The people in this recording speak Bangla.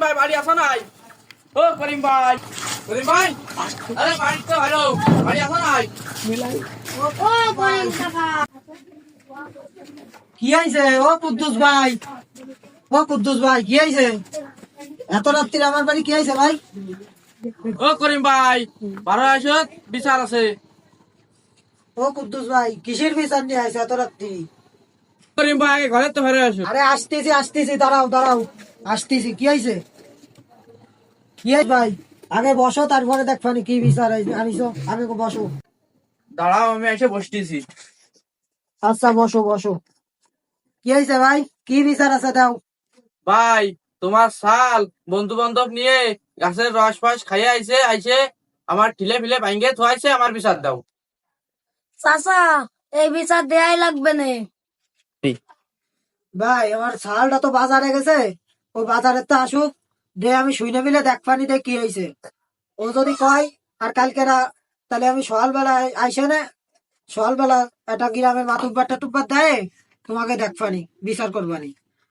ভাই বাড়ি আসো নাই? ও করিম ভাই, করিম ভাই, আরে বাড়ি তো ভালো, বাড়ি আসো নাই? কি হয়েছে ও কুদ্দুস ভাই? ও কুদ্দুস ভাই কি হয়েছে? এত রাত্রিরে আমার বাড়ি কি হয়েছে ভাই? ও করিম ভাই, বারো আসো, বিচার আছে। ও কুদ্দুস ভাই কিসের বিচার নিয়ে আসে এত রাত্রি? করিম ভাই আগে ঘরে তো ফেরে আসো। আরে আসতেছি আসতেছি, দাঁড়াও দাঁড়াও, আসতেছি। কি হয়েছে? কি হয়েছে ভাই? আগে বসো, তারপরে দেখবানি কি বিচার আনিছো। আগে বসো। দাঁড়াও আমি এসে বসতেছি। আচ্ছা বসো বসো। কি হয়েছে ভাই? কি বিচার আছে দাও। ভাই তোমার সাল বন্ধু বান্ধব নিয়ে গাছের রস ফস খাইয়ে আইছে, আইছে আমার ঠিলে ফিলে ভাঙ্গে থুয়াইছে, আমার বিচার দাও। চাচা, এই বিচার দেয়াই লাগবে না। ভাই আমার ছালটা তো বাজারে গেছে, ও বাজারে তো আসুক, দে আমি শুইনে মিলে দেখবানি দে কি হয়েছে। ও যদি কয় আর কালকে তাহলে আমি সকালবেলা আইসে না, সকালবেলা একটা গ্রামের মাতুব্বার টাতুব্বার দেয় তোমাকে দেখবানি বিচার করবানি।